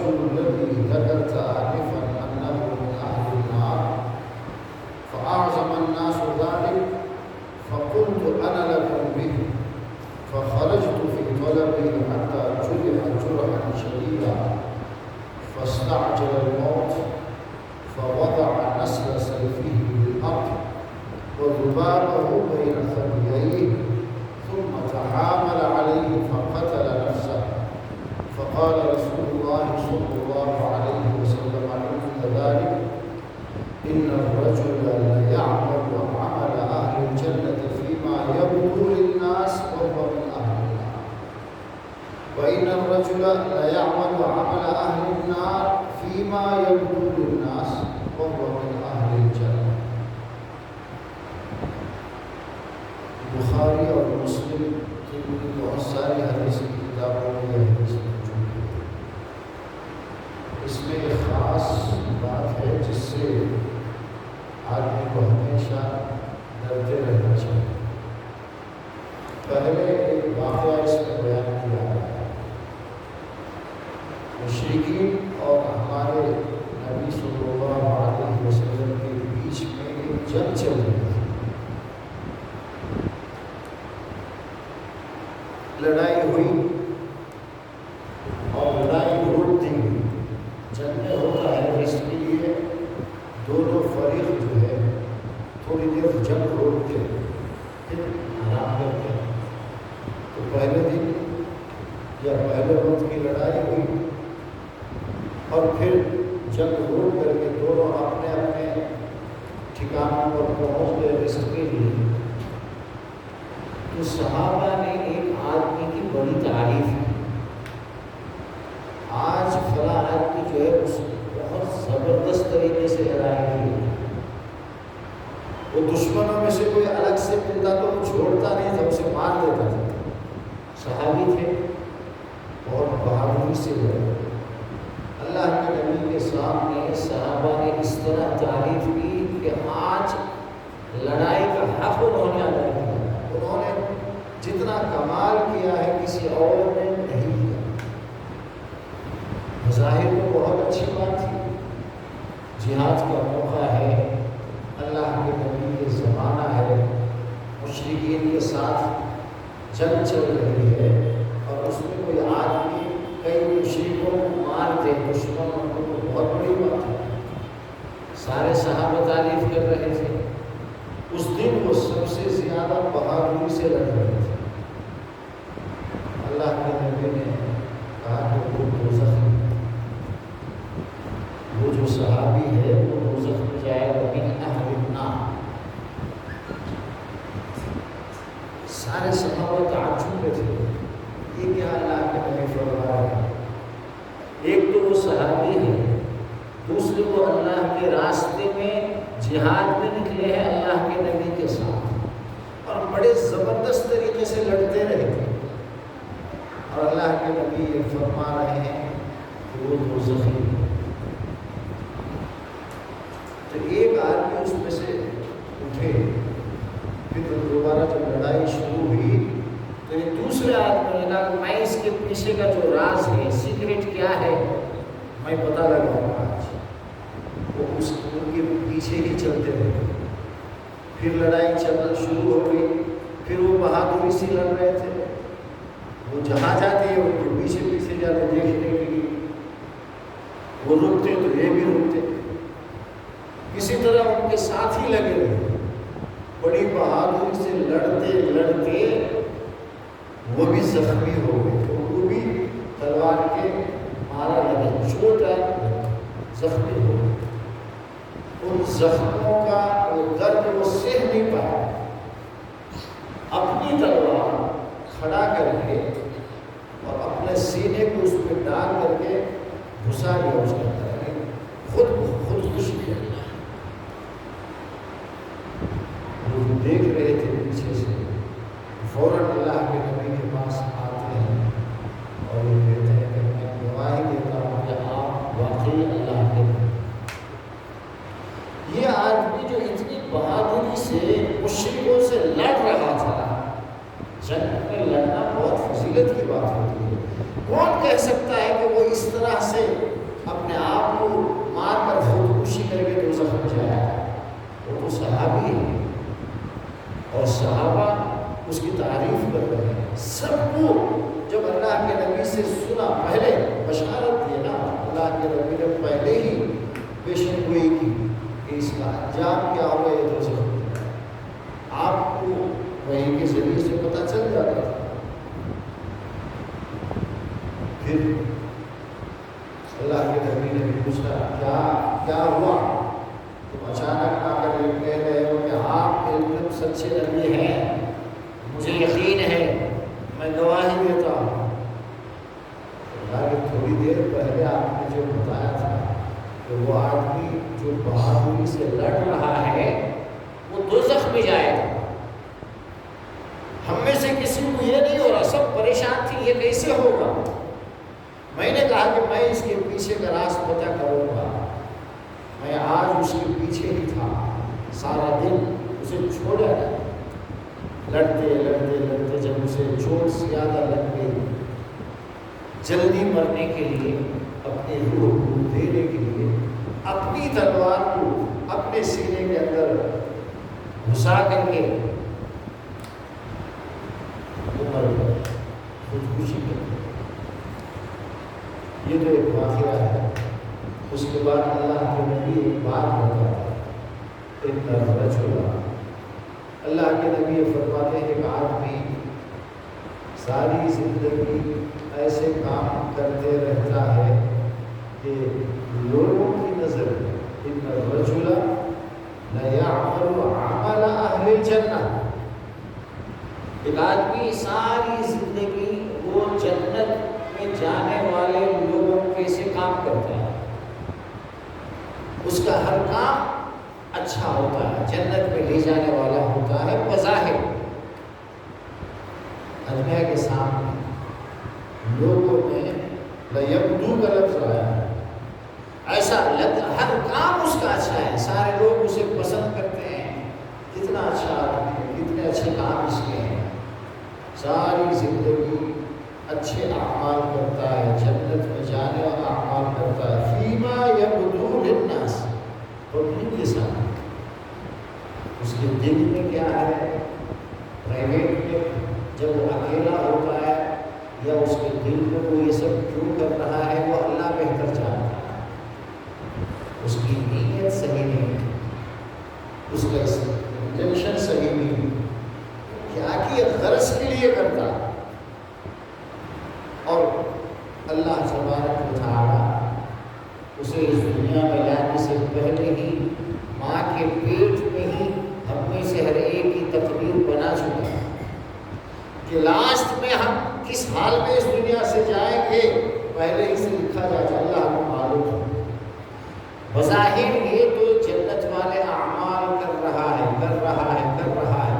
الرجل الذي ذكرت آنفا أنه من أهل النار فأعظم الناس ذلك فقلت أنا لكم به فخرجت في طلبه حتى جرح جرحا شديدا فاستعجل الموت فوضع نسل سيفه بالأرض وذبابه بين ثدييه ثم تحامل عليه فقتل نفسه فقال رسول الله صلى الله عليه وسلم عند ذلك إن الرجل ليعمل عمل أهل الجنة فيما يبدو للناس وهو من أهل النار وإن الرجل ليعمل عمل أهل النار فيما يبدو للناس وهو من أهل الجنة. بخاری اور مسلم کی بہت ساری حدیث کی کتابوں میں یہ حدیث موجود ہے. اس میں ایک خاص بات ہے جس سے آدمی کو ہمیشہ ڈرتے رہنا چاہیے. پہلے ایک واقعہ اس میں بیان کیا گیا ہے. مشرکین اور ہمارے نبی صلی اللہ علیہ وسلم کے بیچ میں ایک جنگ چل رہی ہے. لڑائی ہوئی اور لڑائی روک دی گئی. جنگ میں ہوتا ہے اس کے لیے دونوں فریق جو ہے تھوڑی دیر جنگ روکتے پھر آرام کرتے ہیں. تو پہلے دن یا پہلے وقت کی لڑائی ہوئی اور پھر جنگ روک کر کے دونوں اپنے اپنے ٹھکانوں پر پہنچ گئے رزق کے لیے. تو صحابہ نے ایک آدمی کی بڑی تعریف کی. آج فلاں آدمی جو ہے اس بہت زبردست طریقے سے لڑائی کی. وہ دشمنوں میں سے کوئی الگ سے ملتا تو وہ چھوڑتا نہیں تھا, اسے مار دیتا تھا. صحابی تھے اور بہادری سے لڑے. اللہ کے نبی کے سامنے صحابہ نے اس طرح تعریف کی کہ آج لڑائی کا حق انہوں نے ادا کیا. انہوں نے جتنا کمال کیا ہے کسی اور نے نہیں کیا. ظاہر میں بہت اچھی بات تھی. جہاد کا موقع ہے, اللہ کے نبی کے زمانہ ہے, مشرکین کے ساتھ جنگ چل رہی ہے اور اس میں کوئی آدمی کئی مشرکوں کو مار دے, دشمنوں کو, تو بہت بڑی بات ہے. سارے صحابہ تعریف کر رہے تھے. اس دن وہ سب سے زیادہ بہادری سے لڑ رہے تھے. اللہ کے نبی نے کہا کہ وہ دوزخ میں, وہ جو صحابی ہے وہ دوزخ میں جائے گا من اہل النار. سارے صحابہ تعجب میں تھے, یہ کیا اللہ کے نبی فرما رہے ہیں. ایک تو وہ صحابی ہے, دوسرے وہ اللہ کے راستے میں جہاد میں نکلے ہیں اللہ کے نبی کے ساتھ اور بڑے زبردست طریقے سے لڑتے رہے تھے. اور اللہ کے نبی یہ فرما رہے ہیں کہ وہ دوزخی ہے. تو ایک آدمی اس میں سے اٹھے. پھر دوبارہ جب لڑائی شروع ہوئی تو یہ دوسرے آدمی نے کہا کہ میں اس کے پیچھے کا جو راز ہے, سیکریٹ کیا ہے, میں پتہ لگاؤں گا آج. وہ ان کے پیچھے ہی چلتے رہے. پھر لڑائی چلنا شروع ہو گئی. پھر وہ بہادری سے لڑ رہے تھے. وہ جہاں جاتے ہیں ان کے پیچھے پیچھے جاتے دیکھنے کے لیے. وہ رکتے تو یہ بھی رکتے. کسی طرح ان کے ساتھ ہی لگے رہے. بڑی بہادری سے لڑتے لڑتے وہ بھی زخمی ہو گئے. تو وہ بھی تلوار کے مارا لگے, چوٹ آئی, زخمی ہو گئے. ان زخموں کا وہ درد وہ سہ نہیں پایا. اپنی تلوار کھڑا کر کے اور اپنے سینے کو اس پہ ڈال کر کے گھسا لیا اس کے اندر, خود خوش کیا. وہ دیکھ رہے تھے پیچھے سے, فوراً اللہ کے نبی کے پاس آتے ہیں اور یہ کہتے ہیں کہ میں گواہی دیتا ہوں کہ آپ واقعی اللہ کے نبی. یہ آدمی جو اتنی بہادری سے مشرکوں سے لڑ رہا تھا, جنگ میں لڑنا بہت فضیلت کی بات ہوتی ہے. کون کہہ سکتا ہے کہ وہ اس طرح سے وہ صحابی ہے اور صحابہ اس کی تعریف کر رہے ہیں. سب کو جب اللہ کے نبی سے سنا، پہلے بشارت دی نا، اللہ کے نبی نے پہلے ہی پیشن گوئی کی کہ اس کا انجام کیا ہوگا، یہ تو سب آپ کو وحی کے ذریعے سے پتہ چل جاتا تھا. پھر اللہ کے نبی نے بھی پوچھا کیا ہوا، تم اچانک آ کر یہ کہہ رہے ہو کہ آپ بالکل سچے نبی ہیں، مجھے یقین ہے، میں گواہی دیتا ہوں. تھوڑی دیر پہلے آپ نے جو بتایا تھا کہ وہ آدمی جو بہادری سے لڑ رہا ہے وہ دوزخ میں جائے گا. ہم میں سے کسی کو یہ نہیں ہو رہا، سب پریشان تھی یہ کیسے ہوگا. میں نے کہا کہ میں اس کے پیچھے کا راز پتہ کروں گا. میں آج اس کے پیچھے ہی تھا سارا دن، اسے چھوڑا نہیں. لڑتے لڑتے لڑتے جب اسے چوٹ زیادہ لگ گئی، جلدی مرنے کے لیے، اپنی روح کو دینے کے لیے اپنی تلوار کو اپنے سینے کے اندر گھسا کر کے مر گیا، خودکشی کر. یہ تو ایک واقعہ ہے. اس کے بعد اللہ کے نبی ایک بات بتاتا ہے، ایک رجل، اللہ کے نبی فرماتے ہیں کہ آدمی ساری زندگی ایسے کام کرتے رہتا ہے کہ لوگوں کی نظر میں ان الرجل لیعمل عمل اہل الجنہ، ایک آدمی ساری زندگی وہ جنت میں جانے والے لوگوں کیسے کام کرتا ہے، اس کا ہر کام اچھا ہوتا ہے، جنت میں لے جانے والا ہوتا ہے بظاہر. اجمع کے سامنے لوگوں میں لیبدو کا لفظ آیا ہے، ایسا ہر کام اس کا اچھا ہے، سارے لوگ اسے پسند کرتے ہیں، کتنا اچھا آدمی ہے، کتنے اچھے کام اس کے ہیں. ساری زندگی اچھے اعمال کرتا ہے، جنت میں جانے والا اعمال کرتا ہے. فیما یبدو للناس، پبلک کے سامنے. اس کے دل میں کیا ہے، پرائیویٹ میں جب وہ اکیلا ہوتا ہے یا اس کے دل میں وہ یہ سب کیوں کر رہا ہے، وہ اللہ بہتر جانتا ہے. اس کی نیت صحیح نہیں ہے، اس کا انٹینشن صحیح نہیں ہے، کیا کہ غرض کے لیے کرتا ہے. اور اللہ تبارک و تعالیٰ اسے اس دنیا میں لانے سے پہلے ہی ماں کے پیٹ میں ہی ہم میں سے ہر ایک کی تقدیر بنا چکا ہے کہ لاسٹ میں ہم کس حال میں اس دنیا سے جائیں گے پہلے ہی سے لکھا جاتا ہے، اللہ کو معلوم ہے. بظاہر یہ تو جنت والے اعمال کر رہا ہے،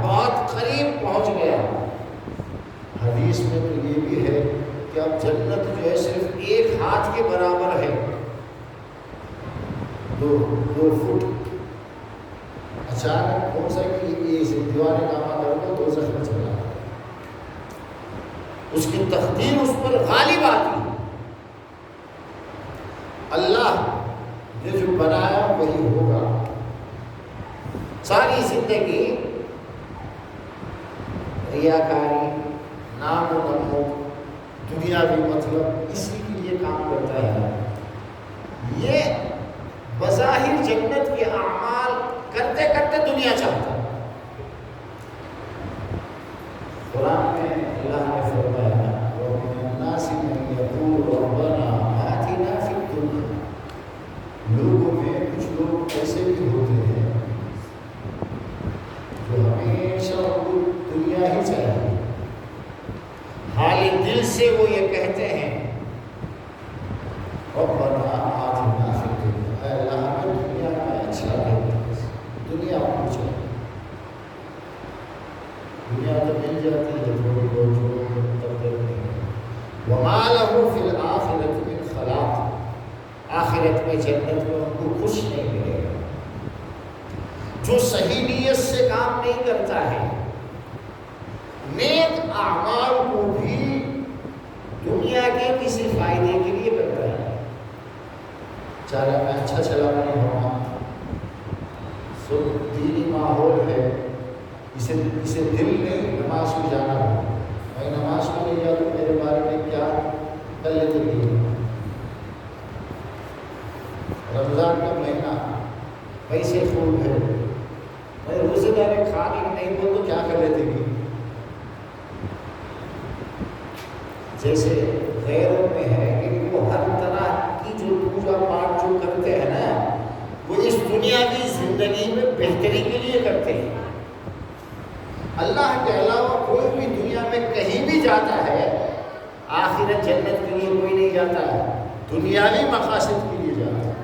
بہت قریب پہنچ گیا. حدیث میں تو یہ بھی ہے کہ اب جنت جو ہے صرف ایک ہاتھ کے برابر ہے، دو فٹ. اچانک کون سا کہ یہ دیوانے کام کر کے دوزخ میں چلا، اس کی تقدیر اس پر غالب آتی. اللہ نے جو بنایا وہی ہوگا. ساری زندگی ریاکاری، نام و نمود، دنیاوی مطلب اسی کے لیے کام کرتا ہے. یہ بظاہر جنت کے اعمال کرتے کرتے دنیا چاہتا ہے. قرآن میں اللہ نے فرمایا وَمِنَ النَّاسِ مَن يَقُولُ رَبَّنَا آتِنَا فِي الدُّنْيَا، لوگوں میں کچھ لوگ ایسے بھی ہوتے ہیں جو ہمیشہ وہ دنیا ہی چاہیے، حال دل سے وہ یہ کہتے ہیں ربنا آتنا فی الدنیا، اے اللہ ہمیں دنیا میں اچھا دے، دنیا پوچھو. دنیا تو مل جاتی ہے تھوڑی بہت جو مقدر نہیں. وما لہ فی الآخرۃ من خلاق، آخرت میں جنت میں ان کو کچھ نہیں ملے گا. جو صحیح نیت سے کام نہیں کرتا ہے، نیک اعمال کو بھی دنیا کے کسی فائدے کے لیے کرتا ہے. چاہے میں اچھا چلا نہیں ہوا، سب دینی ہے اسے دل نہیں نماز کو جانا ہو، بھائی نماز کو نہیں جا تو میرے بارے میں کیا کر لیتے نہیں۔ رمضان کا مہینہ پیسے خوب ہے، بھائی روزے دار کھانے نہیں بول تو کیا کر لیتے گی؟ جیسے غیروں میں ہے کہ وہ ہر طرح کی جو پوجا پاٹ جو کرتے ہیں نا وہ اس دنیا کی زندگی میں بہتری کے لیے کرتے ہیں۔ اللہ کے علاوہ کوئی بھی دنیا میں کہیں بھی جاتا ہے آخرت جنت کے لیے کوئی نہیں جاتا ہے، دنیاوی مقاصد کے لیے جاتا ہے۔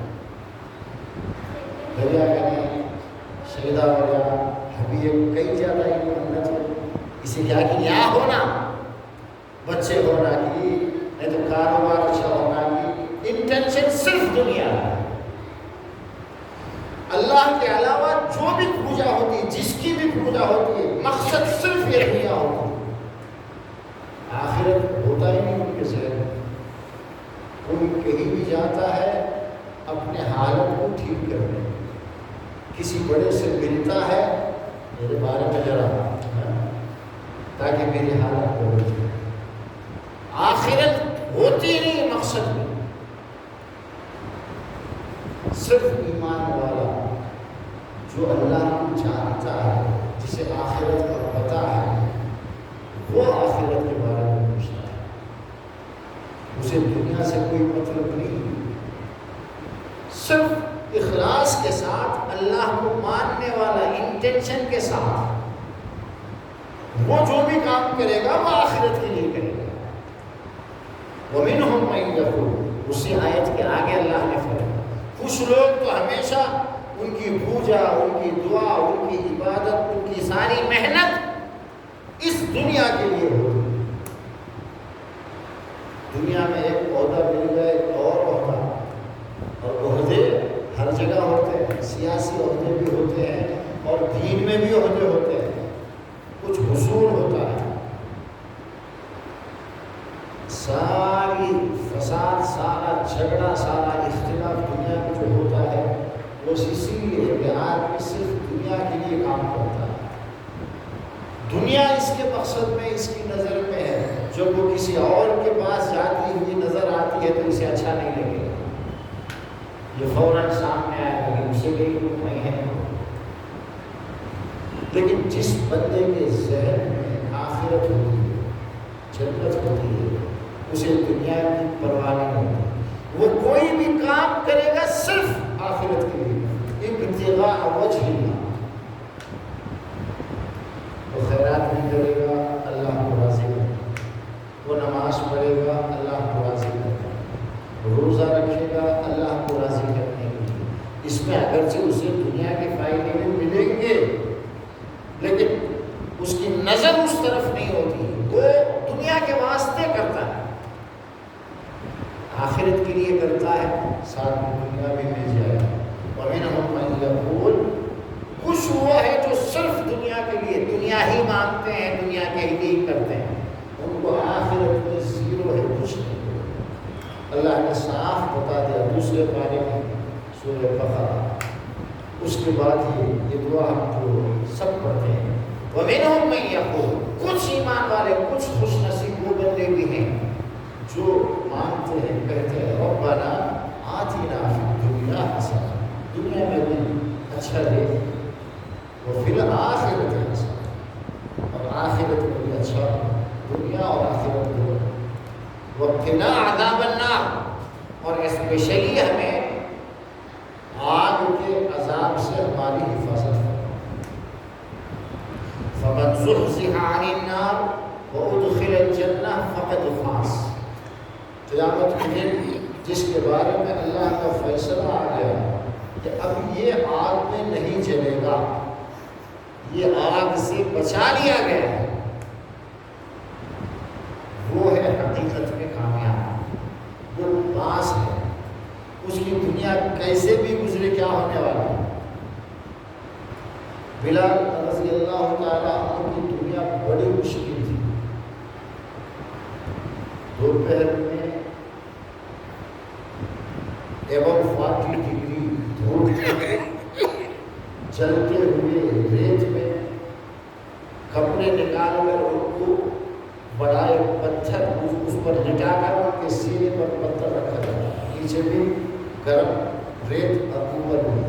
دریا گنی شہیدہ وجہ حبیب کئی جاتا ہے جنت میں، اسے کیا کہ یہاں ہونا، بچے ہونا کی، نہیں تو کاروبار اچھا ہونا کی، انٹینشن صرف دنیا ہے۔ اللہ کے علاوہ جو بھی پوجا ہوتی ہے، جس کی بھی پوجا ہوتی ہے، مقصد صرف یہ دنیا ہوتی ہے، آخرت ہوتا ہی نہیں ان کے ذہن میں۔ کوئی کہیں بھی جاتا ہے اپنے حالت کو ٹھیک کرنے، کسی بڑے سے ملتا ہے میرے بارے میں ذرا تاکہ میری حالت بدل جائے۔ آخرت ہوتی نہیں مقصد میں، صرف ایمان والا جو اللہ کو جانتا ہے، جسے آخرت کا پتہ ہے، وہ آخرت کے بارے میں پوچھتا ہے، اسے دنیا سے کوئی مطلب نہیں، صرف اخلاص کے ساتھ اللہ کو ماننے والا انٹینشن کے ساتھ وہ جو بھی کام کرے گا وہ آخرت کے لیے کرے گا۔ وَمِنْهُمْ مَنْ يَقُولُ، اسی آیت کے آگے اللہ نے فرمایا کچھ لوگ تو ہمیشہ ان کی پوجا، ان کی دعا، ان کی عبادت، ان کی ساری محنت اس دنیا کے لیے ہوتی ہے۔ دنیا میں ایک عہدہ مل گیا، ایک اور عہدہ، اور عہدے ہر جگہ ہوتے ہیں، سیاسی عہدے بھی ہوتے ہیں اور دین میں بھی عہدے ہوتے ہیں، کچھ حصول ہوتا ہے۔ ساری فساد، سارا جھگڑا، سارا اختلاف دنیا میں جو ہوتا ہے وہ اسی لیے کہ آدمی صرف دنیا کے لیے کام کرتا ہے، دنیا اس کے مقصد میں، اس کی نظر میں ہے۔ جب وہ کسی اور کے پاس جاتی ہوئی نظر آتی ہے تو اسے اچھا نہیں لگے گا، یہ فوراً سامنے آئے گا کہ اسے کوئی حکم نہیں ہے۔ لیکن جس بندے کے ذہن میں آخرت ہوتی ہے، جنت ہوتی ہے، اسے دنیا کی پرواہ نہیں ہوتی، وہ کوئی بھی کام کرے گا صرف آخرت کے لیے، ابتغاء وجہ اللہ۔ وہ خیرات نہیں کرے گا اللہ کو راضی کرے گا، وہ نماز پڑھے گا اللہ کو راضی کرے گا، روزہ رکھے گا اللہ کو راضی کرنے کے لیے۔ اس میں اگرچہ اسے دنیا کے فائدے بھی ملیں گے لیکن اس کی نظر اس طرف نہیں ہوتی، وہ دنیا کے واسطے کرتا ہے، آخرت کے لیے کرتا ہے، ساتھ میں دنیا بھی مل جائے گا۔ وَمِنْهُمْ مَنْ يَقُولُ، کچھ وہ ہے جو صرف دنیا کے لیے، دنیا ہی مانگتے ہیں، دنیا کے لیے کرتے ہیں، ان کو آخرت میں زیرو ہے، کچھ نہیں۔ اللہ نے صاف بتا دیا دوسرے پارے میں سورہ بقرہ، اس کے بعد یہ دعا ہم جو سب پڑھتے ہیں۔ وَمِنْهُمْ مَنْ يَقُولُ، کچھ ایمان والے، کچھ خوش نصیب وہ بندے بھی ہیں جو مانتے ہیں، کہتے ہیں ربنا آتنا فی الدنیا حسنہ، دنیا میں بھی اچھا دے، وفی الآخرۃ حسنہ، اور آخرت میں بھی اچھا، دنیا اور آخرت دونوں، وقنا عذاب النار، اور اسپیشلی ہمیں آگ کے عذاب سے ہماری حفاظت کرنا۔ فمن زحزح عن النار وادخل الجنہ فقد فاز، قیامت کے دن جس کے بارے میں اللہ کا فیصلہ آ گیا کہ اب یہ آگ میں نہیں جلے گا، یہ آگ سے بچا لیا گیا ہے، وہ ہے حقیقت میں کامیاب، وہ پاس ہے، اس کی دنیا کیسے بھی گزرے کیا ہونے والا ہے۔ بلال رضی اللہ تعالیٰ عنہ کی دنیا بڑی مشکل تھی، دوپہر میں above 40 ڈگری دھوپ، جلتے ہوئے ریت میں کپڑے نکال کر ان کو بڑائے پتھر اس پر لٹا کر ان کے سینے پر پتھر رکھا جاتا، نیچے بھی گرم ریت اور اوپر بھی۔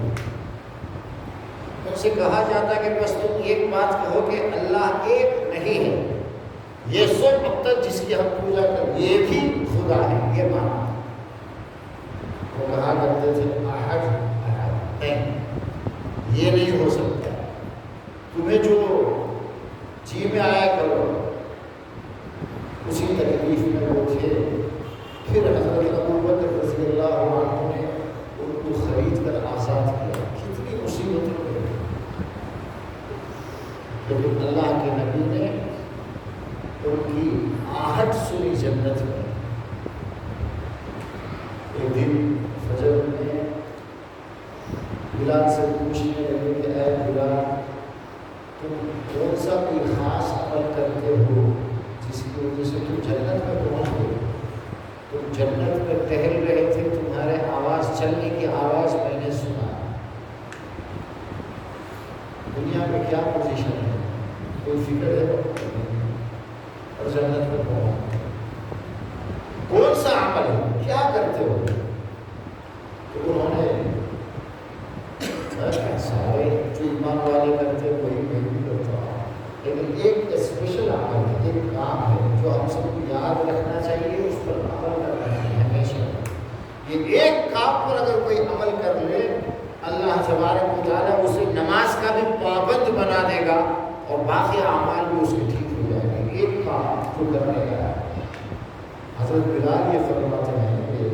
ان سے کہا جاتا کہ بس تم ایک بات کہو کہ اللہ ایک نہیں ہے، یہ سب اب تک جس کی ہم پوجا کر یہ بھی خدا ہے، یہ مانا۔ وہ کہا کرتے تھے احد احد نہیں، یہ نہیں ہو سکتا، تمہیں جو جی میں آیا کرو۔ اسی تکلیف میں وہ تھے۔ پھر حضرت ابوبکر رضی اللہ عنہ نے ان کو خرید کر آزاد کیا۔ کتنی مصیبتوں میں، لیکن اللہ کے نبی نے ان کی آہٹ سنی جنت میں۔ ایک دن فجر میں بلال سے پوچھنے لگے کہ اے بلال، تم کون سا کوئی خاص عمل کرتے ہو جس کی وجہ سے تم جنت میں پہنچ گئے؟ تم جنت میں ٹہل رہے تھے، تمہارے آواز چلنے کی آواز میں نے سنا۔ دنیا میں کیا پوزیشن ہے، کوئی فکر ہے؟ اور جنت میں پہنچ، کون سا عمل ہے، کیا کرتے ہو؟ تو انہوں نے سارے جو ایمان والے کرتے وہی میں بھی کرتا ہوں، لیکن ایک اسپیشل عمل ہے، ایک کام ہے جو ہم سب کو یاد رکھنا چاہیے، اس پر عمل کرنا چاہیے ہمیشہ۔ یہ ایک کام پر اگر کوئی عمل کر لے، اللہ تبارک و تعالیٰ اسے نماز کا بھی پابند بنا دے گا اور باقی اعمال بھی اس کے ٹھیک ہو جائے گا۔ ایک کام جو کرنے کا ہے۔ حضرت بلال یہ فرماتے ہیں کہ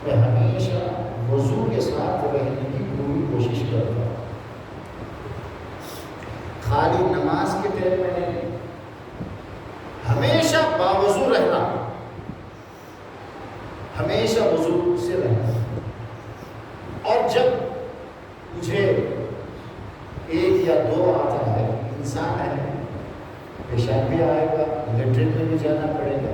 میں ہمیشہ وضو کے ساتھ رہنے کی پوری کوشش کرتا ہوں، خالی نماز کے ٹائم میں نہیں، ہمیشہ باوضو رہنا، ہمیشہ وضو سے رہنا۔ اور جب مجھے ایک یا دو آتا ہے، انسان ہے، پیشاب بھی آئے گا، لیٹرن میں بھی جانا پڑے گا،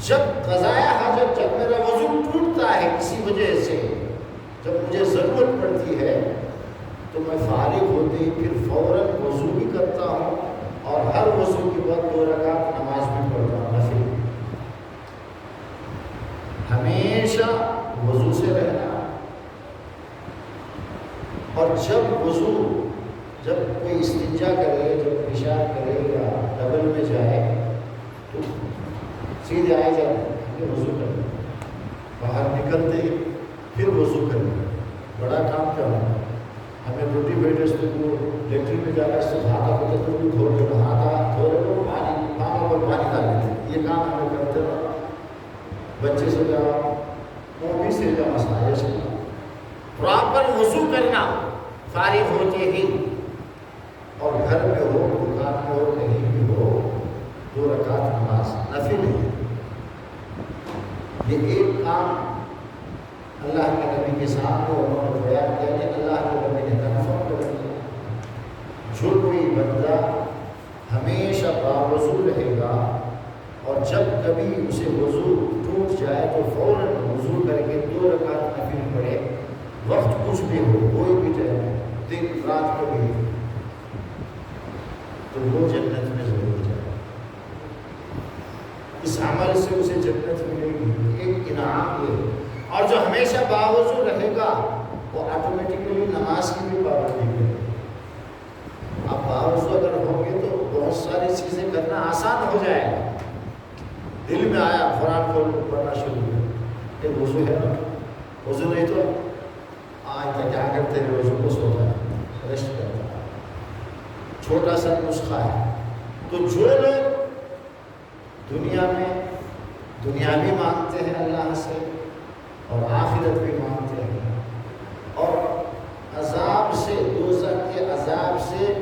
جب قضائے حاجت، جب میرا وضو ٹوٹتا ہے کسی وجہ سے، جب مجھے ضرورت پڑتی ہے، تو میں فارغ ہوتے ہی پھر فوراً وضو بھی کرتا ہوں، اور ہر وضو کے بعد 2 رکعت نماز بھی پڑھتا ہوں نفل۔ ہمیشہ وضو سے رہنا۔ اور جب کوئی استنجا کرے، جب پیشاب کرے یا ڈبل میں جائے تو سیدھے آئے جاتے وضو کرنا، باہر نکلتے ہی پھر وضو کرنا۔ بڑا کام کرنا، ہمیں روٹی بیٹے سے کو لیٹرین میں جا کر سکھانا ہوتا تو بھی دھو کے نہاتا، دھو رہے ہو پانی پر پانی ڈال دیتے، یہ کام ہمیں کرتے رہو۔ بچے سے جاؤ، مووی سے جاؤ، مساجد سے جاؤ، پراپر وضو کرنا فارغ ہوتے ہی، اور گھر میں ہو، دکان میں ہو، کہیں بھی ہو، 2 رکعت نماز نفل ہے۔ یہ ایک کام اللہ کے نبی کے سامنے انہوں نے بیان کیا کہ اللہ کے نبی نے کنفرم کر دیا، جو کوئی بندہ ہمیشہ باوضو رہے گا اور جب کبھی اسے وضو ٹوٹ جائے تو فوراً وضو کر کے 2 رکعت نفل پڑھے، وقت کچھ بھی ہو، کوئی بھی ٹائم، دن رات کو بھی، تو وہ جنت میں ضرور جائے۔ اس عمل سے اسے جنت ملے گی، ایک انعام یہ۔ اور جو ہمیشہ باوضو رہے گا وہ آٹومیٹکلی نماز کی بھی پابندی کرے گا۔ آپ باوضو اگر ہوں گے تو بہت ساری چیزیں کرنا آسان ہو جائے گا۔ دل میں آیا قرآن کھول کر پڑھنا شروع کر، یہ وضو ہے نا، وضو نہیں تو آج تک کیا کرتے ہیں، وضو کو سوتا ہے، ریسٹ کرتا ہے، چھوٹا سا نسخہ ہے۔ تو جو لوگ دنیا میں دنیا بھی مانگتے ہیں اللہ سے اور آخرت بھی مانگتے ہیں، اور عذاب سے، دوزخ کے عذاب سے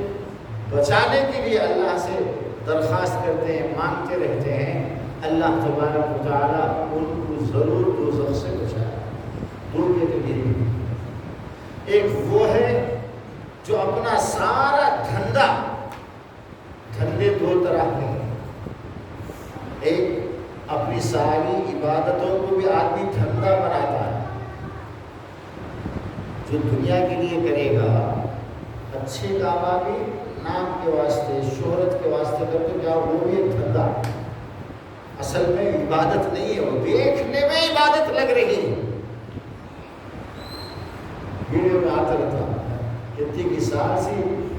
بچانے کے لیے اللہ سے درخواست کرتے ہیں، مانگتے رہتے ہیں، اللہ تبارک و تعالیٰ ان کو ضرور دوزخ سے بچائے۔ 2 کیٹیگری، ایک وہ ہے جو اپنا سارا دھندے 2 طرح کے ہیں۔ ایک اپنی ساری عبادتوں کو بھی آدمی دھندا بناتا ہے، جو دنیا کے لیے کرے گا اچھے کام بھی نام کے واسطے شہرت کے واسطے کرتے کیا وہ بھی ایک دھندا، اصل میں عبادت نہیں ہے، وہ دیکھنے میں عبادت لگ رہی ہے۔ ویڈیو میں آتا رہتا کتنی کی سال سے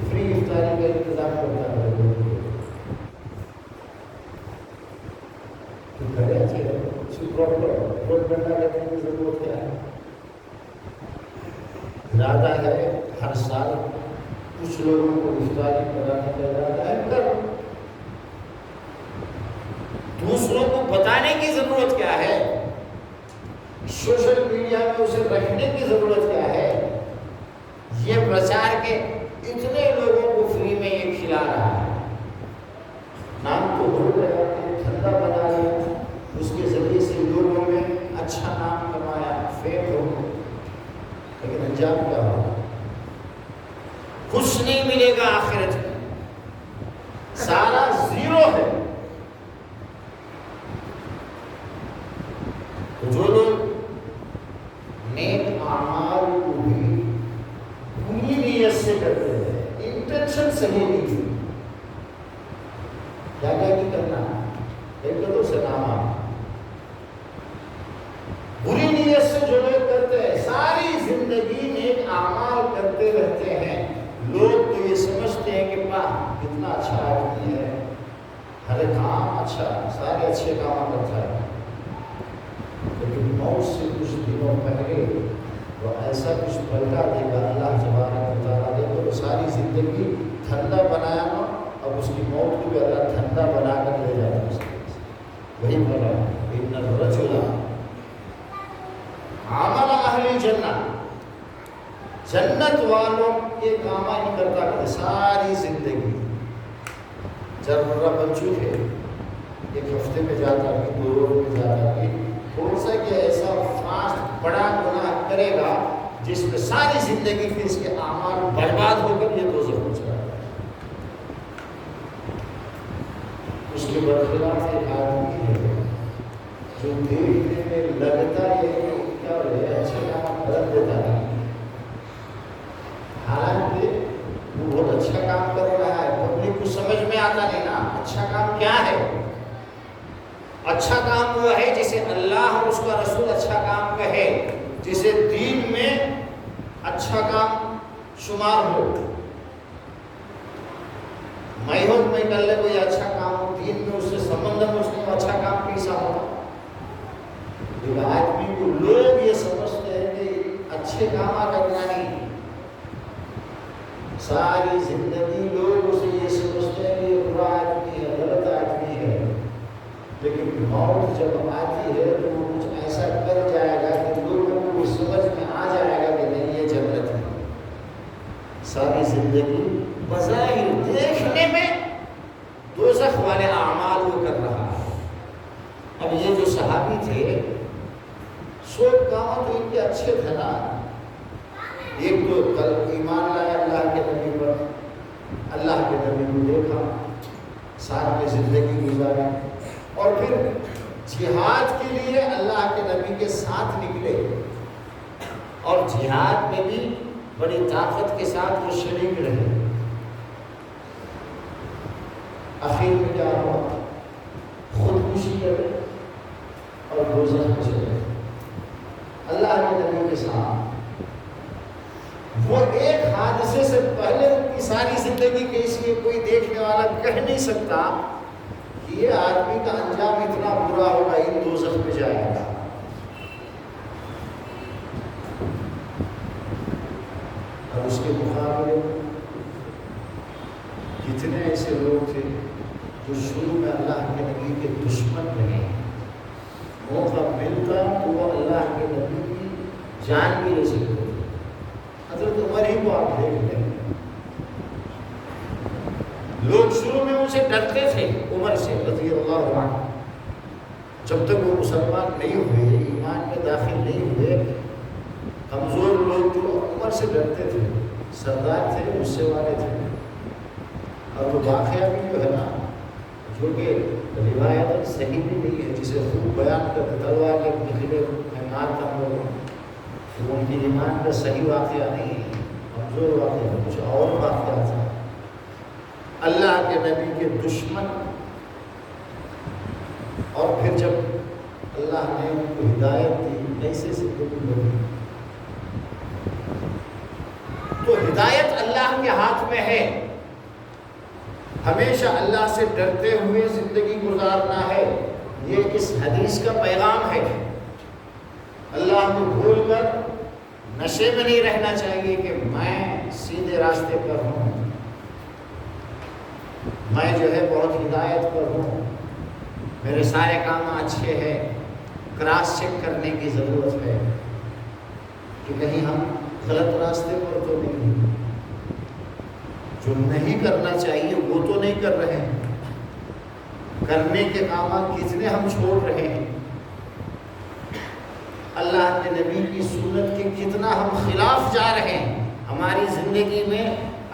فری افطاری کا انتظام کرتا ہے کرنے کی ضرورت کیا ہے؟ ارادہ ہے ہر سال کچھ لوگوں کو افطاری کرانے کا ارادہ ہے، کر دوسروں کو بتانے کی ضرورت کیا ہے؟ سوشل میڈیا میں اسے رکھنے کی ضرورت کیا ہے؟ یہ پرچار کے اتنے لوگوں کو فری میں یہ کھلا رہا ہے، نام تو ہو گیا، دھندا بنا لیا، اس کے ذریعے سے لوگوں میں اچھا نام کمایا، فیم ہو، لیکن انجام کیا ہوگا؟ کچھ نہیں ملے گا آخرت میں، سارا زیرو ہے۔ تو جو لوگ نیک اعمال کو بھی پوری نیت سے کرتے ہیں، انٹینشن صحیح نہیں ہے، کیا نہیں کرنا، ایک تو سلامہ بری نیت سے جو لوگ کرتے ہیں، ساری زندگی نیک اعمال کرتے رہتے ہیں، لوگ تو یہ سمجھتے ہیں کہ کتنا اچھا آدمی ہے، ہر کام اچھا، سارے اچھے کام کرتا ہے، لیکن موت سے کچھ دنوں پہلے وہ ایسا کچھ پلٹا دے گا اللہ تبارک و تعالیٰ دے تو ساری زندگی دھندا بنایا نا، اب اس کی موت کو بھی اللہ دھندا بنا کر لے جاتا ہے۔ وہی بولا ان الرجل عمل اہل الجنہ، جنت والوں کے کام ہی کرتا کرتے ساری زندگی، چرمرہ بن چکے، ایک ہفتے میں جاتا کہ 2 روز میں جاتا کہ کون سا کہ ایسا فاسٹ بڑا گناہ کرے گا جس میں ساری زندگی پھر اس کے اعمال برباد ہو کر یہ دوزخ میں چلا جائے۔ اس کے برخلاف ایک آدمی ہے جو دیکھنے میں لگتا ہے کیا ہو رہا ہے، اچھے کام کر دیتا ہے، حالانکہ وہ بہت اچھا کام کر رہا ہے، پبلک کو سمجھ میں آتا نہیں نا اچھا کام کیا ہے۔ اچھا کام وہ ہے جسے اللہ اور اس کا رسول اچھا کام کہے، جسے دین میں اچھا کام شمار ہو۔ میں کر لے کوئی اچھا کام ہو، دین میں اس سے سمبند میں اس نے اچھا کام کیسا ہوگا۔ ایک آدمی کو لوگ یہ سمجھتے ہیں کہ اچھے کام کرنا نہیں، ساری زندگی لوگ اسے یہ سمجھتے ہیں کہ برا آدمی ہے، غلط آدمی ہے، لیکن موت جب آتی ہے تو وہ کچھ ایسا کر جائے گا کہ لوگوں کو سمجھ میں آ جائے گا کہ نہیں یہ جنت ہے۔ ساری زندگی بظاہر دیکھنے میں دوزخ والے اعمال وہ کر رہا ہے۔ اب یہ جو صحابی تھے سب کام تو ان کے اچھے تھے نا، ایک تو کل ایمان لایا اللہ کے نبی پر، اللہ کے نبی کو دیکھا، ساتھ میں زندگی گزاری، اور پھر جہاد کے لیے اللہ کے نبی کے ساتھ نکلے، اور جہاد میں بھی بڑی طاقت کے ساتھ وہ شریک رہے۔ آخر میں کیا ہوا، خودکشی کرے اور دوزخ میں چلے گئے اللہ کے نبی کے ساتھ۔ وہ ایک حادثے سے پہلے ان کی ساری زندگی کیسی ہے کوئی دیکھنے والا کہہ نہیں سکتا کہ یہ آدمی کا انجام اتنا برا ہوگا، ان دوزخ میں جائے گا۔ اور اس کے مقابلے کتنے ایسے لوگ تھے جو شروع میں اللہ کے نبی کے دشمن رہے، موقع ملتا تو وہ اللہ کے نبی کی جان بھی لے سکتے تھے۔ حضرت عمر ہی کو آپ دیکھ لیں، لوگ شروع میں ان سے ڈرتے تھے، عمر سے رضی اللہ عنہ، جب تک وہ مسلمان نہیں ہوئے، ایمان میں داخل نہیں ہوئے، کمزور لوگ جو عمر سے ڈرتے تھے، سردار تھے، غصے والے تھے۔ اور وہ واقعہ بھی جو ہے نا، جو کہ روایت صحیح بھی نہیں ہے، جسے خوب بیان کرتے تلوار کے نکلے مہمان تھا لوگ، وہ ان کی ایمان کا صحیح واقعہ نہیں ہے، کمزور واقعہ ہے، کچھ اور واقعات ہیں۔ اللہ کے نبی کے دشمن، اور پھر جب اللہ نے ان کو ہدایت دی کیسے زندگی بنی۔ تو ہدایت اللہ کے ہاتھ میں ہے، ہمیشہ اللہ سے ڈرتے ہوئے زندگی گزارنا ہے، یہ اس حدیث کا پیغام ہے۔ اللہ کو بھول کر نشے میں نہیں رہنا چاہیے کہ میں سیدھے راستے پر ہوں، میں جو ہے بہت ہدایت پر ہوں، میرے سارے کام اچھے ہیں۔ کراس چیک کرنے کی ضرورت ہے کہ کہیں ہم غلط راستے پر تو نہیں، جو نہیں کرنا چاہیے وہ تو نہیں کر رہے ہیں، کرنے کے کام کتنے ہم چھوڑ رہے ہیں، اللہ کے نبی کی سنت کے کتنا ہم خلاف جا رہے ہیں۔ ہماری زندگی میں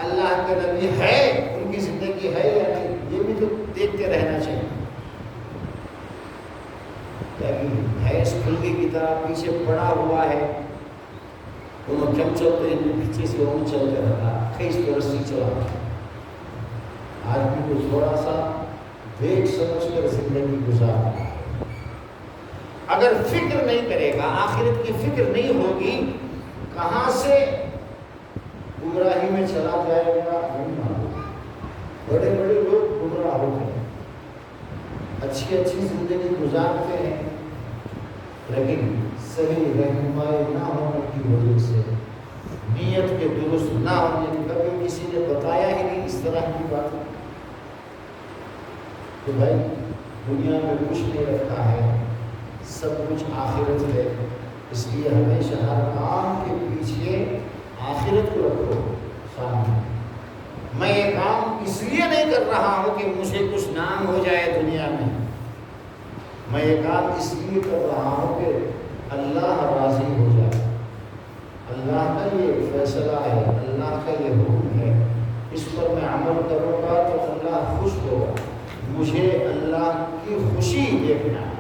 اللہ کے نبی ہے، ان کی زندگی ہے یا نہیں، یہ بھی تو دیکھتے رہنا چاہیے۔ بھینس کھلگی کی طرح پیچھے پڑا ہوا ہے، انہوں کم چلتے ہیں پیچھے سے وہ چلتے رہا، کئی رسی چلا۔ آدمی کو تھوڑا سا دیکھ سمجھ کر زندگی گزارنا، اگر فکر نہیں کرے گا، آخرت کی فکر نہیں ہوگی، کہاں سے گمراہی میں چلا جائے گا نہیں معلوم۔ بڑے بڑے لوگ گمراہ ہوتے ہیں، اچھی اچھی زندگی گزارتے ہیں، لیکن صحیح رہنمائی نہ ہونے کی وجہ سے، نیت کے درست نہ ہونے کی، کبھی کسی نے بتایا ہی نہیں اس طرح کی بات کہ بھائی دنیا میں کچھ نہیں رکھا ہے، سب کچھ آخرت ہے، اس لیے ہمیشہ ہر کام کے پیچھے آخرت کو رکھو سامنے۔ میں یہ کام اس لیے نہیں کر رہا ہوں کہ مجھے کچھ نام ہو جائے دنیا میں یہ کام اس لیے کر رہا ہوں کہ اللہ راضی ہو جائے، اللہ کا یہ فیصلہ ہے، اللہ کا یہ حکم ہے، اس پر میں عمل کروں گا تو اللہ خوش ہوگا، مجھے اللہ کی خوشی دیکھنا ہے۔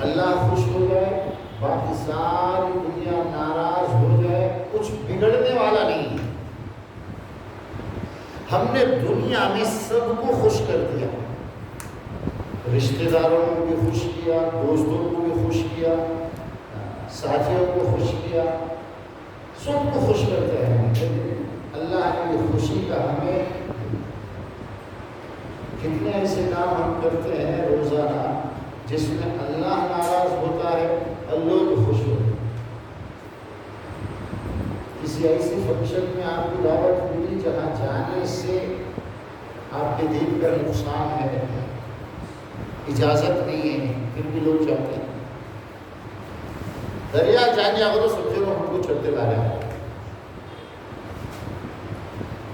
اللہ خوش ہو جائے، باقی ساری دنیا ناراض ہو جائے، کچھ بگڑنے والا نہیں ہے۔ ہم نے دنیا میں سب کو خوش کر دیا، رشتہ داروں کو بھی خوش کیا، دوستوں کو بھی خوش کیا، ساتھیوں کو خوش کیا، سب کو خوش کرتے ہیں۔ اللہ کی خوشی کا ہمیں کتنے ایسے کام ہم کرتے ہیں روزانہ جس میں اللہ ناراض ہوتا ہے اور لوگ خوش ہوتے ہیں۔ کسی ایسی فنکشن میں آپ کو دعوت ملی جہاں جانے سے آپ کے دین کا نقصان ہے، اجازت نہیں ہے، پھر بھی لوگ چاہتے ہیں۔ دریا جانے آگے تو سمجھے لوگ ہم کو چڑھتے لا رہے ہیں۔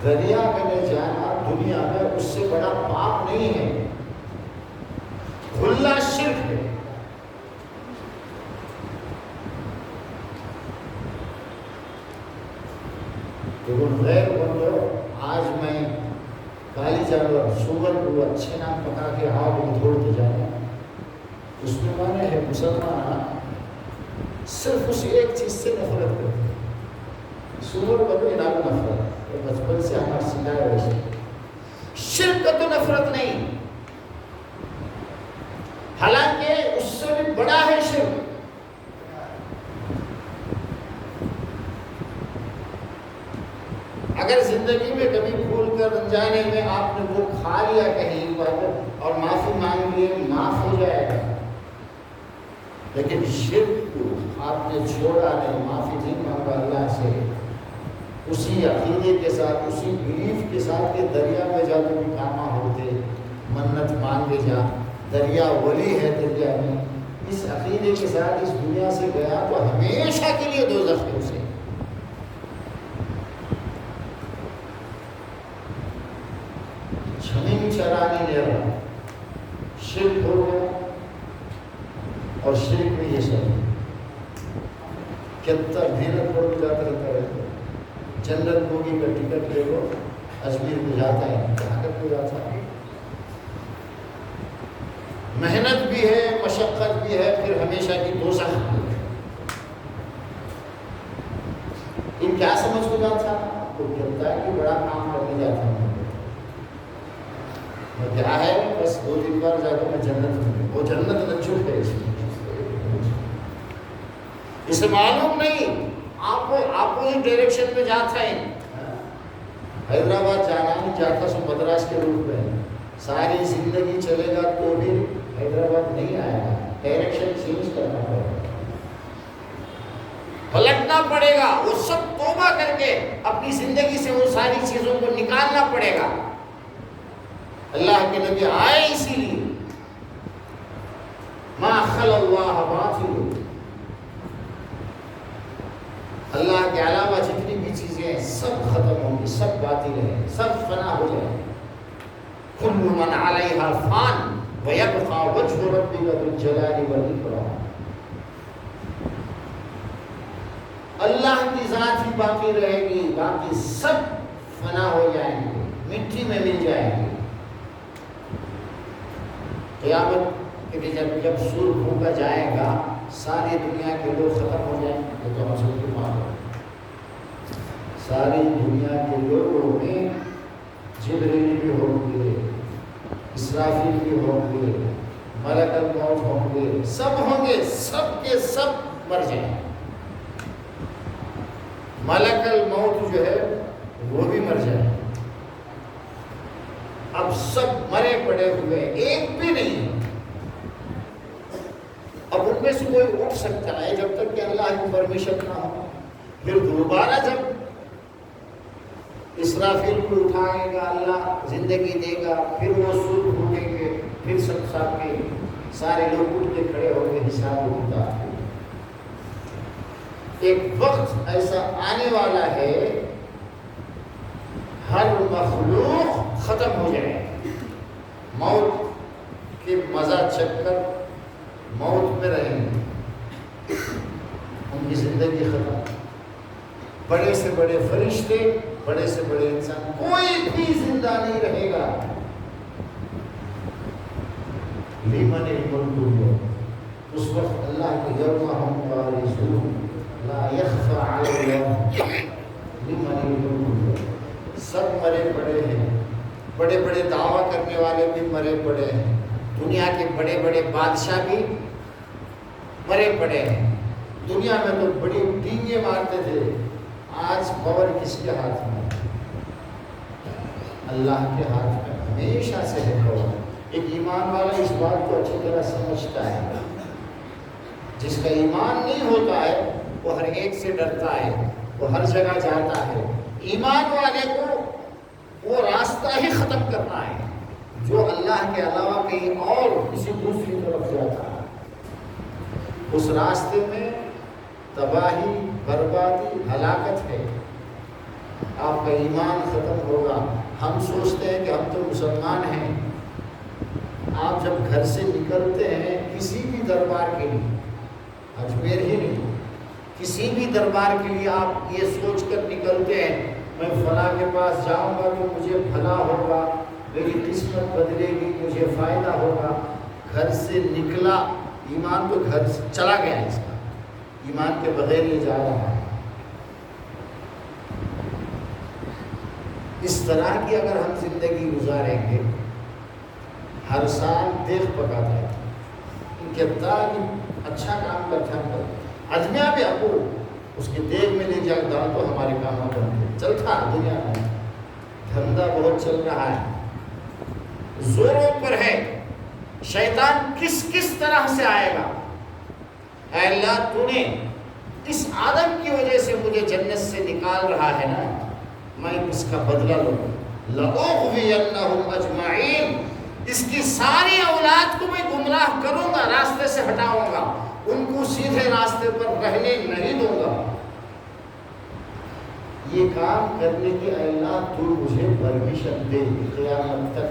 دریا میں جانا دنیا میں اس سے بڑا پاپ نہیں ہے، کھلا شرک ہے۔ تو غیر بندو، آج میں کالی جانور سور کو اچھے نام پکا کے آگ میں دھوڑتے جانا، اس میں مانے ہے مسلمان صرف اس ایک چیز سے نفرت کرتے ہیں، سور کا تو انعام نفرت، بچپن سے ہمارے سکھایا ویسے۔ شرک کا تو نفرت نہیں، حالانکہ اس سے بھی بڑا ہے شرک۔ اگر زندگی میں کبھی بھول کر انجانے میں آپ نے وہ کھا لیا کہیں پر اور معافی مانگ لیے، معاف ہو جائے گا، لیکن شرک کو آپ نے چھوڑا نہیں، معافی نہیں مانگا اللہ سے، اسی عقیدے کے ساتھ، اسی بلیف کے ساتھ کہ دریا میں جا تو بھی کاما ہوتے، منت مانگے جا، دریا ولی ہے دریا میں، اس عقیدے کے ساتھ اس دنیا سے گیا تو ہمیشہ کے لیے دوزخ ہے اسے۔ زمین چرانے لے رہا، شرک ہو گیا، اور شرک میں یہ سب کتنا محنت پڑ جاتا رہتا ہے۔ جنت بوگی کا ٹکٹ لے لو، اجمیر کو جاتا ہے، جہاں تک کو جاتا ہے، محنت بھی ہے، مشقت بھی ہے، پھر ہمیشہ کی دوزخ بھی ہے۔ ان کیا سمجھ کو جاتا تو کہتا ہے کہ بڑا کام کرنے جاتا ہوں، میں کیا ہے بس 2-3 بار جا کے میں جنت میں، وہ جنت نہ چپ ہے اسے معلوم نہیں، آپ کو اپوزٹ ڈائریکشن میں جاتا ہے۔ حیدرآباد جانا نہیں چاہتا سو مدراس کے روپ میں ساری زندگی چلے گا تو بھی حیدرآباد نہیں آئے گا، ڈائریکشن چینج کرنا پڑے گا، پلٹنا پڑے گا، وہ سب توبہ کر کے اپنی زندگی سے وہ ساری چیزوں کو نکالنا پڑے گا۔ اللہ کے نبی آئے اسی لیے، ما خلا اللہ باطل، اللہ کے علاوہ جتنی بھی چیزیں ہیں سب ختم ہوں گی، سب باطل ہیں، سب فنا ہو جائیں گے۔ کل من علیہا فان ویبقى وجہ ربک ذو الجلال والاکرام، اللہ کی ذات ہی باقی رہے گی، باقی سب فنا ہو جائیں گے، مٹی میں مل جائیں گے۔ قیامت کے دن جب سور پھونکا جائے گا ساری دنیا کے لوگ ختم ہو جائیں گے، تو ہم سب کی بات ہے، ساری دنیا کے لوگوں میں جبریل بھی ہوں گے، اسرافیل بھی ہوں گے، ملک الموت ہوں گے، سب ہوں گے، سب کے سب مر جائیں گے۔ ملک الموت جو ہے وہ بھی مر جائے، اب سب مرے پڑے ہوئے، ایک بھی نہیں۔ اب ان میں سے کوئی اٹھ سکتا ہے جب تک کہ اللہ کی پرمیشن نہ ہو، پھر دوبارہ جب اسرافیل کو اٹھائے گا اللہ، زندگی دے گا، پھر وہ سور پھونکیں گے، پھر سب سارے لوگ اٹھ کے کھڑے ہوں گے، حساب و کتاب۔ ایک وقت ایسا آنے والا ہے ہر مخلوق ختم ہو جائے، موت کے مزہ چکھ کر موت میں رہیں گے، ان کی زندگی ختم، بڑے سے بڑے فرشتے، بڑے سے بڑے انسان، کوئی بھی زندہ نہیں رہے گا۔ لمن الملک اليوم، اس وقت اللہ کے یوم ہم بارزون لا يخفى علی اللہ لمن الملک اليوم، سب مرے پڑے ہیں، بڑے بڑے دعویٰ کرنے والے بھی مرے پڑے ہیں، دنیا کے بڑے بڑے بادشاہ بھی مرے پڑے ہیں۔ دنیا میں تو بڑی ڈینگیں مارتے تھے، آج پاور کس کے ہاتھ میں؟ اللہ کے ہاتھ میں ہمیشہ سے ہے پاور۔ ایک ایمان والا اس بات کو اچھی طرح سمجھتا ہے، جس کا ایمان نہیں ہوتا ہے وہ ہر ایک سے ڈرتا ہے، وہ ہر جگہ جاتا ہے۔ ایمان والے کو وہ راستہ ہی ختم کرنا ہے جو اللہ کے علاوہ کہیں اور کسی دوسری طرف جاتا ہے، اس راستے میں تباہی، بربادی، ہلاکت ہے، آپ کا ایمان ختم ہوگا۔ ہم سوچتے ہیں کہ ہم تو مسلمان ہیں، آپ جب گھر سے نکلتے ہیں کسی بھی دربار کے لیے، اجمیر ہی نہیں، کسی بھی دربار کے لیے آپ یہ سوچ کر نکلتے ہیں میں فلاں کے پاس جاؤں گا تو مجھے بھلا ہوگا، میری قسمت بدلے گی، مجھے فائدہ ہوگا۔ گھر سے نکلا، ایمان تو گھر سے چلا گیا، اس کا ایمان کے بغیر یہ جا رہا ہے۔ اس طرح کی اگر ہم زندگی گزاریں گے، ہر سال دیکھ پکاتا ہے کہتا کہ اچھا کام کرتا ہے، ادمیا بھی ابو اس کے دیکھ میں لے جا ڈال تو ہمارے کاموں پر چلتا دنیا میں، دھندا بہت چل رہا ہے، زوروں پر ہے، شیطان کس کس طرح سے آئے گا۔ اے اللہ تو نے اس آدم کی وجہ سے مجھے جنت سے نکال رہا ہے نا، میں اس کا بدلہ لوں، لَأُغْوِيَنَّهُمْ أَجْمَعِينَ، اس کی ساری اولاد کو میں گمراہ کروں گا، راستے سے ہٹاؤں گا، ان کو سیدھے راستے پر رہنے نہیں دوں گا۔ یہ کام کرنے کی اے اللہ تو مجھے پرمیشن دے، قیامت تک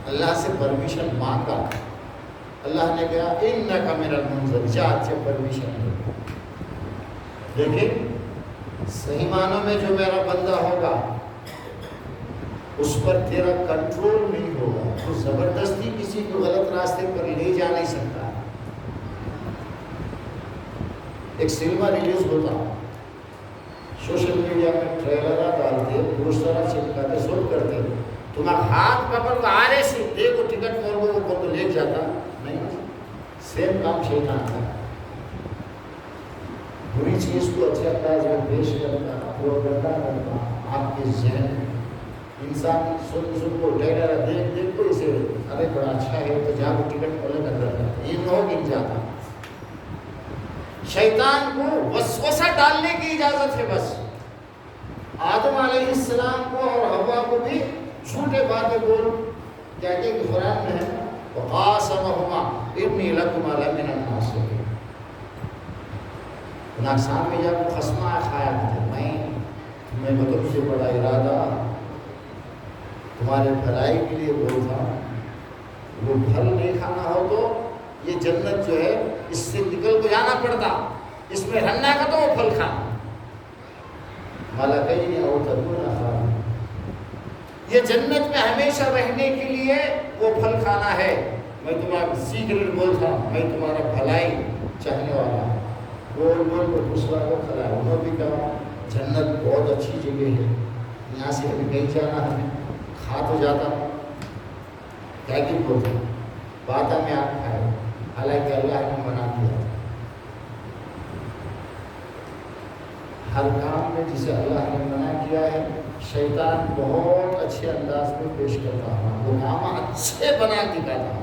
اللہ سے پرمیشن مانگا، اللہ نے کہا اِنَّكَ مِنَ الْمُنظَرِينَ، جا اچھے پرمیشن دے۔ لیکن صحیح معنوں میں جو میرا بندہ ہوگا اس پر تیرا کنٹرول نہیں ہوگا، تو زبردستی کسی کو غلط راستے پر لے جا نہیں سکتا۔ ایک سنیما ریلیز ہوتا، سوشل میڈیا میں ٹریلر ڈالتے، پوسٹر چپکاتے، سب کرتے، تمہارا ہاتھ پکڑ کو آرے سے دیکھو ٹکٹ مول کو تو لے جاتا نہیں۔ سیم کام شیطان کا، بری چیز کو اچھے انداز میں پیش کرنا، پروپیگنڈا کرنا، آپ کے ذہن انسان سن کو ٹریلر دیکھ کو اسے ارے بڑا اچھا ہے تو جا کو ٹکٹ مول اندر کرتا، یہ نہ گر جاتا۔ شیطان کو وسوسہ ڈالنے کی اجازت ہے بس۔ آدم علیہ السلام کو اور حوا کو بھی جھوٹے باتیں بول کہتے کہ قرآن میں ہے وَقَاسَمَهُمَا إِنِّي لَكُمَا لَمِنَ النَّاصِحِينَ، ناقصان میں جا کو خصمہ کھایا کرتے، میں تم سے بڑا ارادہ تمہارے بھلائی کے لیے بولتا، وہ پھل نہیں کھانا ہو تو یہ جنت جو ہے اس سے نکل کو جانا پڑتا، اس میں رہنا کا تو وہ پھل کھانا، مَلَكَيْنِ أَوْ تَكُونَ خَالِدَيْنِ، یہ جنت میں ہمیشہ رہنے کے لیے وہ پھل کھانا ہے۔ میں تمہارا سیکرٹ بولتا، میں تمہارا بھلائی چاہنے والا ہوں۔ بول بول کو دوسرا کو کھلا، انہوں بھی کہا جنت بہت اچھی جگہ ہے، یہاں سے ہمیں کہیں جانا، ہمیں کھا تو جاتا، کیا کہ بولتا بات میں آپ کھائے، حالانکہ اللہ نے منع کیا۔ ہر کام میں جسے اللہ نے منع کیا ہے شیطان بہت اچھے انداز میں پیش کرتا ہوں، وہ کام اچھے بنا دکھاتا ہوں،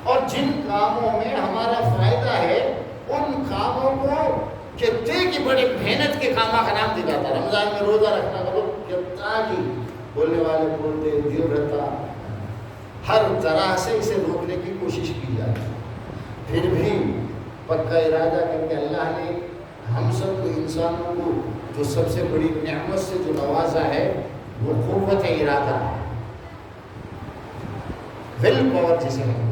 اور جن کاموں میں ہمارا فائدہ ہے ان کاموں کو کتنے کی بڑی محنت کے کاموں کا نام دکھاتا۔ رمضان میں روزہ رکھنا کرو، کتنا کی بولنے والے بولتے، دل رہتا، ہر طرح سے اسے روکنے کی کوشش کی جاتی، پھر بھی پکا ارادہ کر کے اللہ نے ہم سب کو انسانوں کو جو سب سے بڑی نعمت سے جو نوازا ہے وہ قوت ارادہ، ول پاور جسے ہم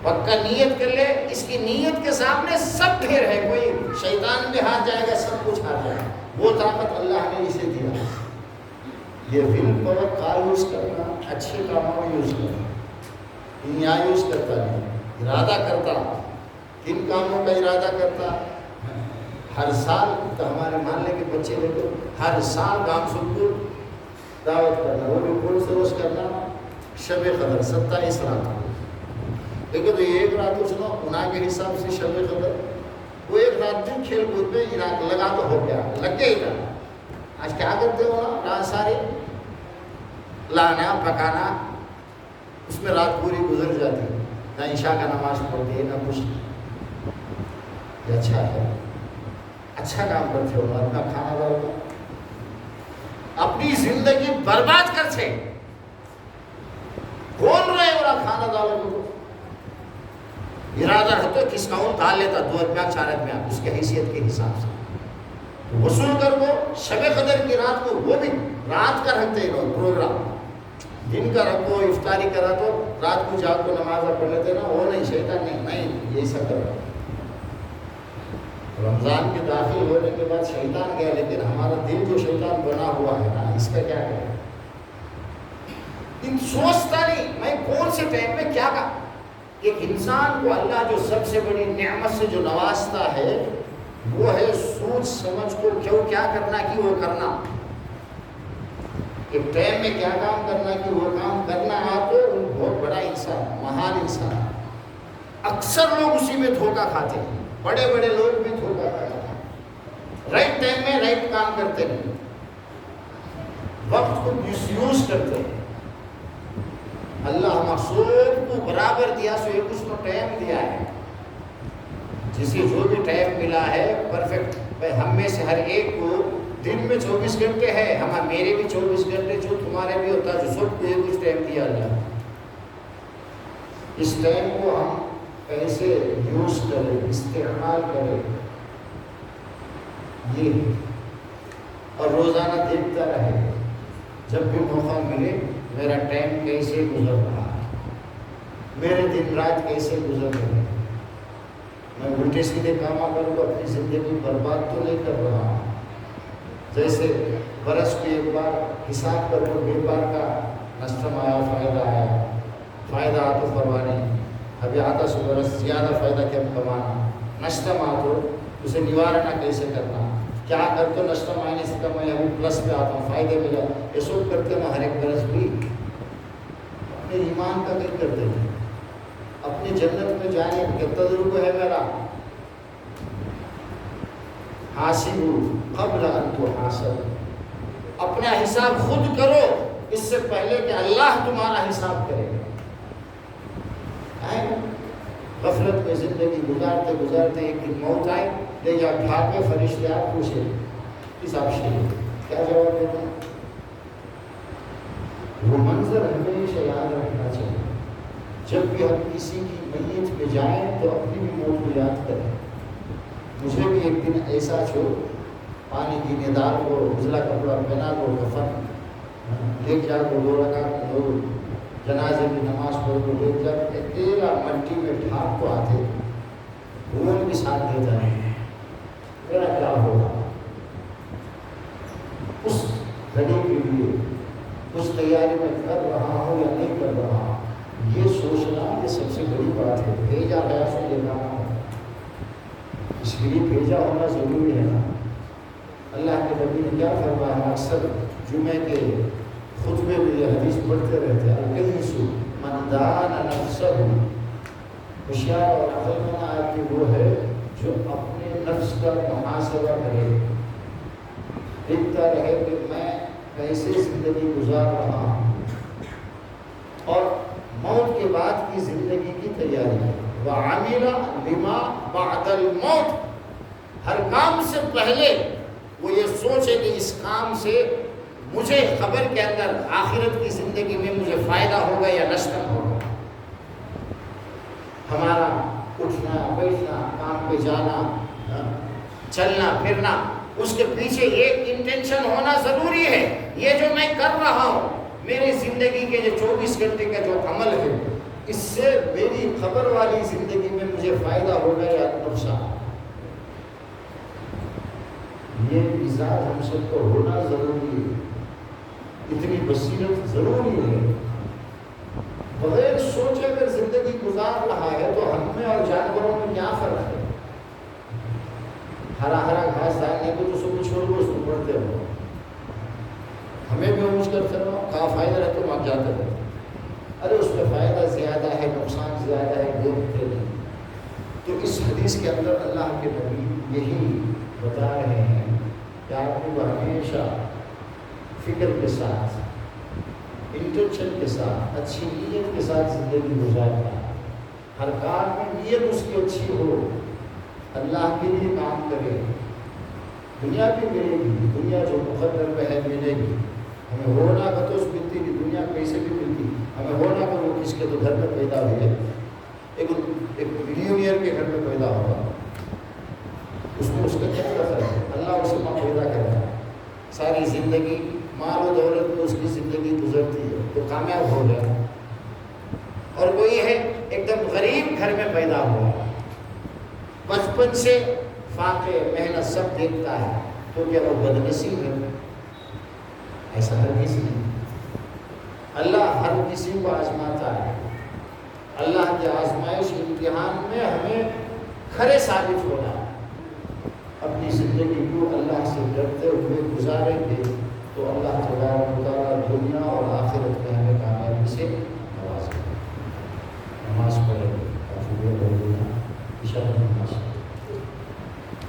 پکا نیت کر لے، اس کی نیت کے سامنے سب ڈھیر ہے، کوئی شیطان بھی ہار جائے گا، سب کچھ ہار جائے گا، وہ طاقت اللہ نے اسے دیا۔ یہ ول پاور کا یوز کرنا، اچھے کاموں میں یوز کرنا، یہاں یوز کرتا نہیں، ارادہ کرتا، کن کاموں کا ارادہ کرتا۔ ہر سال تو ہمارے محلے کے بچے دیکھو، ہر سال گام سب کو دعوت کرنا، وہ بھی کون سے روز کرنا، شب قدر 27 رات، دیکھو تو یہ ایک رات کو سنو گناہ کے حساب سے شب قدر، وہ ایک رات جو کھیل کود میں لگا تو ہو گیا، لگ گیا ہی تھا۔ آج کیا کرتے ہو نا، رات ساری لانا پکانا، اس میں رات پوری گزر جاتی، نہ عشاء کا نماز پڑھتی ہے نہ کچھ۔ یہ اچھا ہے، اچھا کام کرتے ہو، اپنا کھانا ڈالو، اپنی زندگی برباد کرتے، کون رہے ہو کھانا ڈالو، ارادہ ہے تو کس کا ہوں ڈال لیتا، 2 روپیہ 4 روپیہ اس کی حیثیت کے حساب سے وصول کر وہ شب قدر کی رات کو، وہ بھی رات کا رکھتے ہیں پروگرام، دن کا رکھو، افطاری کرا تو رات کو جا کو نماز پڑھ لیتے نا، وہ نہیں، شیطان نہیں یہ سب کرو۔ رمضان کے داخل ہونے کے بعد شیطان گیا، لیکن ہمارا دل جو شیطان بنا ہوا ہے نا، اس کا کیا کرے، ان سوچتا نہیں میں کون سے ٹائم میں کیا کہا۔ ایک انسان کو اللہ جو سب سے بڑی نعمت سے جو نوازتا ہے وہ ہے سوچ سمجھ کو کیوں کیا کرنا کہ وہ کرنا، ایک ٹائم میں کیا کام کرنا کہ وہ کام کرنا، آپ بہت بڑا انسان، مہان انسان۔ اکثر لوگ اسی میں دھوکہ کھاتے ہیں، بڑے بڑے لوگ بھی دھوکہ کھاتے ہیں، رائٹ ٹائم میں رائٹ کام کرتے ہیں، وقت کو مس یوز کرتے ہیں۔ اللہ مقصود کو برابر دیا، سو ایک اس کو ٹائم دیا ہے، جسے جو بھی ٹائم ملا ہے پرفیکٹ۔ ہم میں سے ہر ایک کو دن میں 24 گھنٹے ہے، میرے بھی 24 گھنٹے جو تمہارے بھی ہوتا ہے، جو سب کو ایک کچھ ٹائم دیا اللہ۔ اس ٹائم کو ہم کیسے یوز کریں، استعمال کریں، یہ اور روزانہ دیکھتا رہے، جب بھی موقع ملے میرا ٹائم کیسے گزر رہا ہے، میرے دن رات کیسے گزر رہے ہیں، میں الٹے سیدھے کام کروں تو اپنی زندگی برباد تو نہیں کر رہا ہوں، جیسے برس میں ایک بار حساب کر کے ایک بار کا نشم آیا فائدہ آیا، فائدہ آ تو پرواہ نہیں، ابھی آتا سو برس زیادہ فائدہ کیا کمانا، نشم آ تو اسے نوارنا کیسے کرنا، کیا کر تو نشم آنے سے میں ابھی پلس پہ آتا ہوں، فائدے میں جاتا ہوں، یہ سب کرتے ہیں ہر ایک برس بھی اپنے ایمان کا کر کرتے ہیں، اپنی جنت میں جانے کا تجربہ ہے میرا، حاسبو قبل ان تحاسبوا، اپنا حساب خود کرو اس سے پہلے کہ اللہ تمہارا حساب کرے گا۔ غفلت میں زندگی گزارتے گزارتے ایک دن موت آئے، لے جا اٹھا کے فرشتے آپ پوچھے اس آپ سے کیا جواب دیتے ہیں؟ وہ منظر ہمیشہ یاد رکھنا چاہیے، جب بھی ہم کسی کی میت پہ جائیں تو اپنی بھی موت کو یاد کریں۔ مجھے بھی ایک دن ایسا چھو، پانی کی ندار کو اجلا کپڑا پہنا کو کفن لے جا کو 2 رکعت دو جنازے کی نماز پڑھ کو لے جا اکیلا مٹی میں ڈھانپ کو آتے بھون بھی ساتھ دیتا ہے، میرا کیا ہوگا؟ اس گھڑی کے لیے اس تیاری میں کر رہا ہوں یا نہیں کر رہا ہوں، یہ سوچنا یہ سب سے بڑی بات ہے۔ بھیجا گیا سو لینا ہے، اس کے لیے بھیجا ہونا ضروری ہے نا۔ اللہ کے نبی نے کیا فرمایا؟ اکثر جمعے کے خطبے میں یہ حدیث پڑھتے رہتے ہیں، الکیس من دان نفسہ، ہوشیار اور عقل مند آدمی وہ ہے جو اپنے نفس کا محاسبہ کرے، دیکھتا رہے کہ میں کیسے زندگی گزار رہا ہوں اور موت کے بعد کی زندگی کی تیاری ہے۔ وَعَمِلَ لِمَا بَعْدَ الْمَوْتِ، ہر کام سے پہلے وہ یہ سوچے کہ اس کام سے مجھے خبر کے اندر آخرت کی زندگی میں مجھے فائدہ ہوگا یا نشکن ہوگا۔ ہمارا اٹھنا بیٹھنا، کام پہ جانا، چلنا پھرنا، اس کے پیچھے ایک انٹینشن ہونا ضروری ہے، یہ جو میں کر رہا ہوں میری زندگی کے جو 24 گھنٹے کا جو عمل ہے، اس سے میری خبر والی زندگی میں مجھے فائدہ ہوگا یا نقصان۔ یہ مزاج ہم سب کو ہونا ضروری ہے، اتنی بصیرت ضروری ہے۔ بغیر سوچے اگر زندگی گزار رہا ہے تو ہم میں اور جانوروں میں کیا فرق ہے؟ ہرا ہرا گھاس ڈالنے کو تو سب چھوڑ کو اس کو پڑھتے ہو، ہمیں بھی اونچ کرتے رہو، کہاں فائدہ رہے تو آپ جاتے رہتے، ارے اس میں فائدہ زیادہ ہے نقصان زیادہ ہے، دیکھتے نہیں۔ تو اس حدیث کے اندر اللہ کے نبی یہی بتا رہے ہیں کہ آپ کو ہمیشہ فکر کے ساتھ، انٹینشن کے ساتھ، اچھی نیت کے ساتھ زندگی گزارنا، ہر کام میں نیت اس کی اچھی ہو، اللہ کے لیے کام کرے، دنیا بھی ملے گی، دنیا جو مقدر میں ہے ملے گی، ہمیں ہونا کا تو اس ملتی نہیں، دنیا کیسے بھی ملتی، ہمیں ہونا کا وہ کس کے تو گھر میں پیدا ہوئی ہے، ایک ملینئر کے گھر میں پیدا ہوا، اس میں اس کا کیا اثر ہے؟ اللہ اسے ماں پیدا کرتا ہے، ساری زندگی مال و دولت میں اس کی زندگی گزرتی ہے تو کامیاب ہو گیا، اور کوئی ہے ایک دم غریب گھر میں پیدا ہوا، بچپن سے فاقے محنت سب دیکھتا ہے، تو کیا وہ بدنصیب ہے؟ ایسا ہر کسی نہیں۔ اللہ ہر کسی کو آزماتا ہے، اللہ کی آزمائش امتحان میں ہمیں کھرے ثابت ہونا ہے۔ اپنی زندگی کو اللہ سے ڈرتے ہوئے گزاریں گے تو اللہ تبارک و تعالیٰ دنیا اور آخرت میں ہمیں کامیابی سے نوازے۔ نماز پڑھیں، عشاء کی نماز